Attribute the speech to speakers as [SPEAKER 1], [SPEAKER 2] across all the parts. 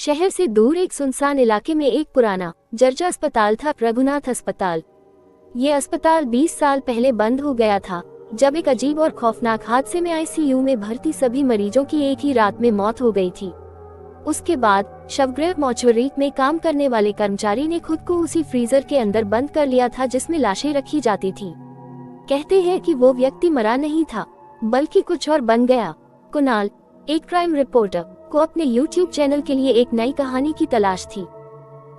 [SPEAKER 1] शहर से दूर एक सुनसान इलाके में एक पुराना जर्जर अस्पताल था, रघुनाथ अस्पताल। ये अस्पताल 20 साल पहले बंद हो गया था, जब एक अजीब और खौफनाक हादसे में आईसीयू में भर्ती सभी मरीजों की एक ही रात में मौत हो गई थी। उसके बाद शवगृह मॉर्चरी में काम करने वाले कर्मचारी ने खुद को उसी फ्रीजर के अंदर बंद कर लिया था जिसमें लाशें रखी जाती थी। कहते हैं कि वो व्यक्ति मरा नहीं था, बल्कि कुछ और बन गया। कुणाल, एक क्राइम रिपोर्टर, को अपने यूट्यूब चैनल के लिए एक नई कहानी की तलाश थी।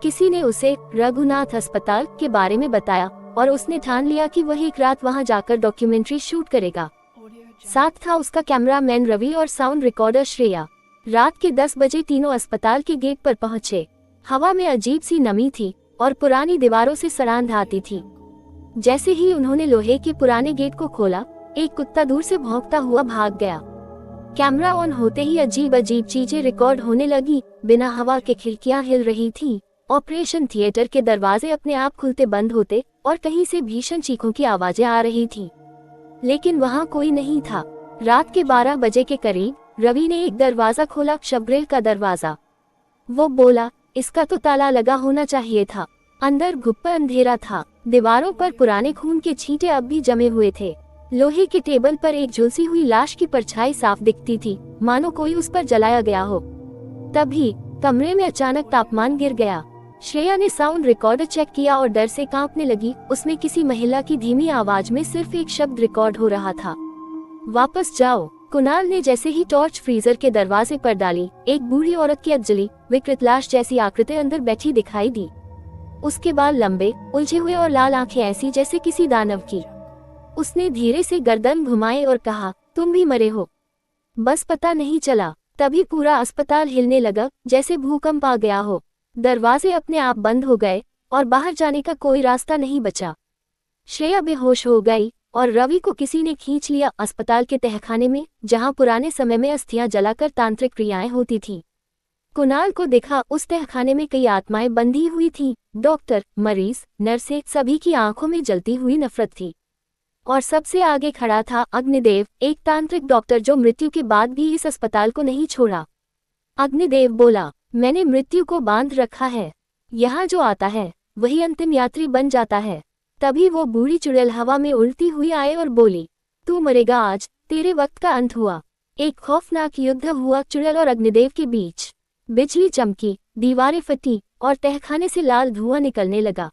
[SPEAKER 1] किसी ने उसे रघुनाथ अस्पताल के बारे में बताया और उसने ठान लिया कि वह एक रात वहां जाकर डॉक्यूमेंट्री शूट करेगा। साथ था उसका कैमरामैन रवि और साउंड रिकॉर्डर श्रेया। रात के 10 बजे तीनों अस्पताल के गेट पर पहुंचे। हवा में अजीब सी नमी थी और पुरानी दीवारों से सरांध आती थी। जैसे ही उन्होंने लोहे के पुराने गेट को खोला, एक कुत्ता दूर से भौंकता हुआ भाग गया। कैमरा ऑन होते ही अजीब अजीब चीजें रिकॉर्ड होने लगी। बिना हवा के खिड़कियां हिल रही थीं, ऑपरेशन थिएटर के दरवाजे अपने आप खुलते बंद होते और कहीं से भीषण चीखों की आवाजें आ रही थीं। लेकिन वहां कोई नहीं था। रात के 12 बजे के करीब रवि ने एक दरवाजा खोला, शवगृह का दरवाजा। वो बोला, इसका तो ताला लगा होना चाहिए था। अंदर गुप्त अंधेरा था। दीवारों पर पुराने खून के छींटे अब भी जमे हुए थे। लोहे के टेबल पर एक झुलसी हुई लाश की परछाई साफ दिखती थी, मानो कोई उस पर जलाया गया हो। तभी कमरे में अचानक तापमान गिर गया। श्रेया ने साउंड रिकॉर्डर चेक किया और डर से कांपने लगी। उसमें किसी महिला की धीमी आवाज में सिर्फ एक शब्द रिकॉर्ड हो रहा था, वापस जाओ। कुणाल ने जैसे ही टॉर्च फ्रीजर के दरवाजे पर डाली, एक बूढ़ी औरत की अजली विकृत लाश जैसी आकृति अंदर बैठी दिखाई दी। उसके बाल लंबे, उलझे हुए और लाल आंखें ऐसी जैसे किसी दानव की। उसने धीरे से गर्दन घुमाई और कहा, तुम भी मरे हो, बस पता नहीं चला। तभी पूरा अस्पताल हिलने लगा, जैसे भूकंप आ गया हो। दरवाजे अपने आप बंद हो गए और बाहर जाने का कोई रास्ता नहीं बचा। श्रेया बेहोश हो गई और रवि को किसी ने खींच लिया अस्पताल के तहखाने में, जहां पुराने समय में अस्थियां जलाकर तांत्रिक क्रियाएं होती थीं। कुणाल को देखा, उस तहखाने में कई आत्माएं बंधी हुई थीं। डॉक्टर, मरीज, नर्सें, सभी की आंखों में जलती हुई नफरत थी। और सबसे आगे खड़ा था अग्निदेव, एक तांत्रिक डॉक्टर जो मृत्यु के बाद भी इस अस्पताल को नहीं छोड़ा। अग्निदेव बोला, मैंने मृत्यु को बांध रखा है। यहाँ जो आता है वही अंतिम यात्री बन जाता है। तभी वो बूढ़ी चुड़ैल हवा में उड़ती हुई आए और बोली, तू मरेगा आज, तेरे वक्त का अंत हुआ। एक खौफनाक युद्ध हुआ चुड़ैल और अग्निदेव के बीच। बिजली चमकी, दीवारें फटी और तहखाने से लाल धुआं निकलने लगा।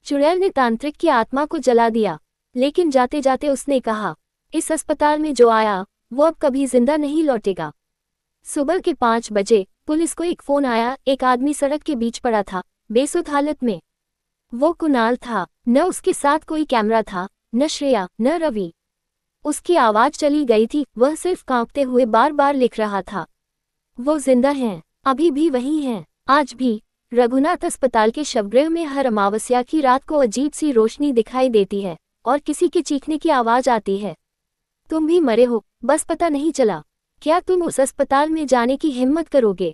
[SPEAKER 1] चुड़ैल ने तांत्रिक की आत्मा को जला दिया, लेकिन जाते जाते उसने कहा, इस अस्पताल में जो आया वो अब कभी जिंदा नहीं लौटेगा। सुबह के 5 बजे पुलिस को एक फोन आया। एक आदमी सड़क के बीच पड़ा था, बेसुध हालत में। वो कुणाल था। न उसके साथ कोई कैमरा था, न श्रेया, न रवि। उसकी आवाज चली गई थी। वह सिर्फ कांपते हुए बार बार लिख रहा था, वो जिंदा हैं, अभी भी वही हैं, आज भी। रघुनाथ अस्पताल के शवगृह में हर अमावस्या की रात को अजीब सी रोशनी दिखाई देती है और किसी के चीखने की आवाज आती है। तुम भी मरे हो, बस पता नहीं चला। क्या तुम उस अस्पताल में जाने की हिम्मत करोगे?